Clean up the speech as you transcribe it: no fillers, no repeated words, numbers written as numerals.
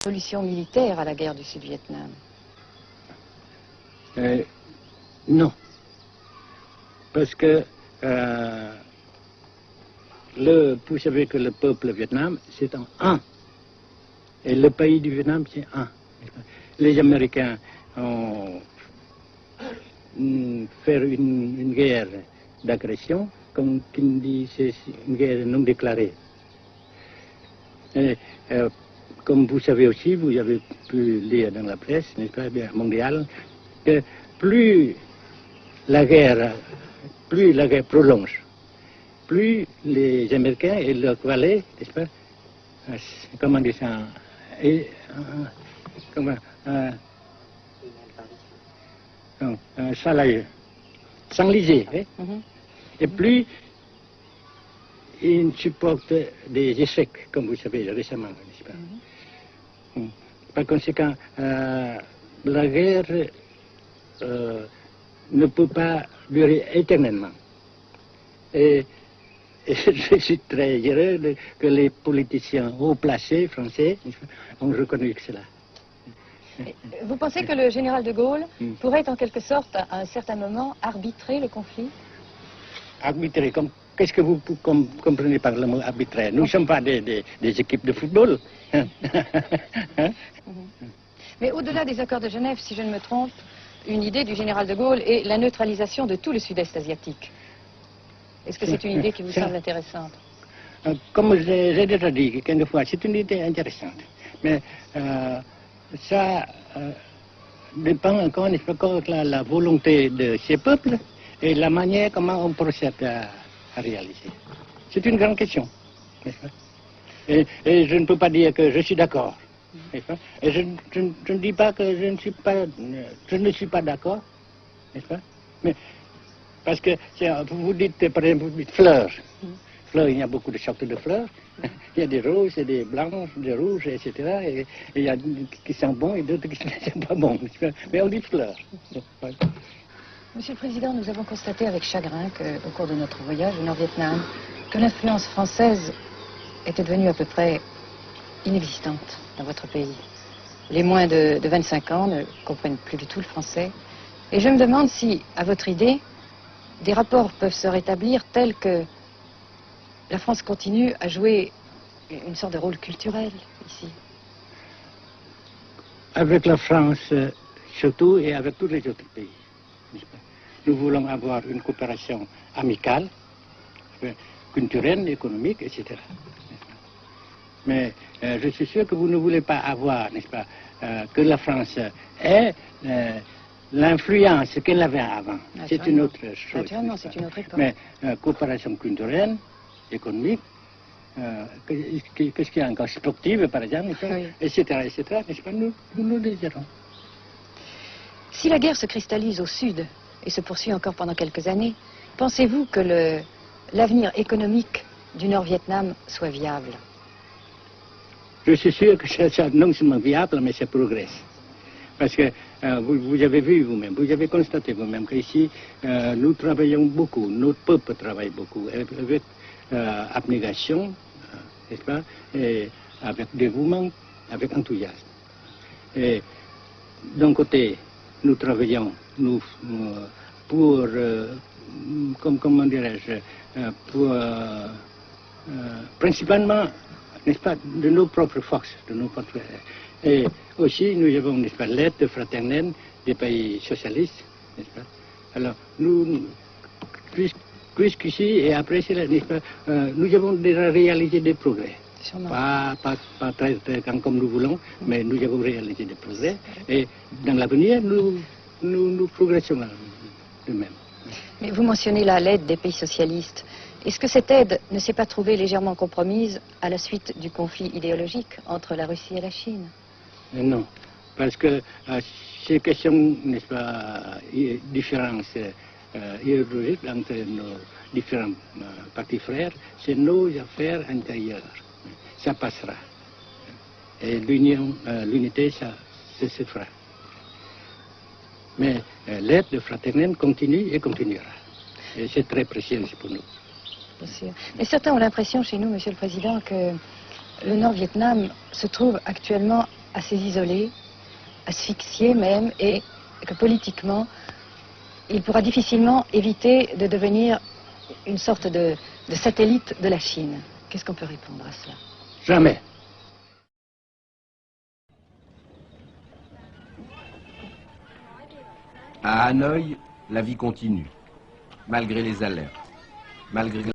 solution militaire à la guerre du Sud-Vietnam? Non. Parce que vous savez que le peuple vietnam, c'est en un. Et le pays du Vietnam, c'est un. Les Américains ont fait une guerre d'agression, comme qui dit, c'est une guerre non déclarée. Et, comme vous savez aussi, vous avez pu lire dans la presse, n'est-ce pas, mondiale, que plus la guerre prolonge, plus les Américains et leurs valets, n'est-ce pas, comment dire ça, s'enliser, et plus ils supportent des échecs, comme vous savez récemment, n'est-ce pas. Par conséquent, la guerre ne peut pas durer éternellement. Et je suis très heureux que les politiciens haut placés français ont reconnu cela. Vous pensez que le général de Gaulle pourrait en quelque sorte, à un certain moment, arbitrer le conflit? Arbitrer, qu'est-ce que vous comprenez par le mot arbitraire? Nous ne sommes pas des équipes de football. Mais au-delà des accords de Genève, si je ne me trompe, une idée du général de Gaulle est la neutralisation de tout le sud-est asiatique. Est-ce que c'est une idée qui vous semble intéressante? Comme j'ai déjà dit quelquefois, c'est une idée intéressante. Mais ça dépend encore de la volonté de ces peuples et la manière comment on procède à réaliser. C'est une grande question. Et je ne peux pas dire que je suis d'accord. Et je ne dis pas que je ne suis pas d'accord. Mais parce que vous dites, par exemple, vous dites fleurs. Fleurs, il y a beaucoup de sortes de fleurs. Il y a des roses, et des blanches, des rouges, etc. Et il y a qui sont bons et d'autres qui ne sont pas bons. Mais on dit fleurs. Monsieur le Président, nous avons constaté avec chagrin qu'au cours de notre voyage au Nord-Vietnam, que l'influence française était devenue à peu près inexistante dans votre pays. Les moins de 25 ans ne comprennent plus du tout le français. Et je me demande si, à votre idée, des rapports peuvent se rétablir tels que la France continue à jouer une sorte de rôle culturel ici. Avec la France, surtout, et avec tous les autres pays. Nous voulons avoir une coopération amicale, culturelle, économique, etc. Mais je suis sûr que vous ne voulez pas avoir, n'est-ce pas, que la France ait l'influence qu'elle avait avant. C'est une autre chose. Naturellement, c'est une autre époque. Mais coopération culturelle, économique, qu'est-ce qu'il y a encore, sportive par exemple, oui. etc., n'est-ce pas, nous le désirons. Si la guerre se cristallise au sud et se poursuit encore pendant quelques années, pensez-vous que l'avenir économique du Nord-Vietnam soit viable? Je suis sûr que c'est non seulement viable, mais ça progresse. Parce que vous avez vu vous-même, vous avez constaté vous-même qu'ici, nous travaillons beaucoup, notre peuple travaille beaucoup, avec abnégation, n'est-ce pas, et avec dévouement, avec enthousiasme. Et d'un côté, nous travaillons pour, comment dirais-je, pour principalement, n'est-ce pas, de nos propres forces, de nos propres... Et aussi, nous avons, n'est-ce pas, l'aide fraternelle des pays socialistes, n'est-ce pas. Alors, nous, jusqu'ici et après cela, n'est-ce pas, nous avons déjà réalisé des progrès. Pas très comme nous voulons, mais nous avons réalisé des progrès. Et dans l'avenir, nous progressons de même. Mais vous mentionnez là l'aide des pays socialistes. Est-ce que cette aide ne s'est pas trouvée légèrement compromise à la suite du conflit idéologique entre la Russie et la Chine? Non, parce que ces questions, n'est-ce pas, différences idéologiques entre nos différents partis frères, c'est nos affaires intérieures. Ça passera. Et l'unité, ça se fera. Mais l'aide fraternelle continue et continuera. Et c'est très précieux pour nous. Bien sûr. Mais certains ont l'impression chez nous, Monsieur le Président, que le Nord-Vietnam se trouve actuellement assez isolé, asphyxié même, et que politiquement, il pourra difficilement éviter de devenir une sorte de satellite de la Chine. Qu'est-ce qu'on peut répondre à cela? Jamais. À Hanoï, la vie continue, malgré les alertes, malgré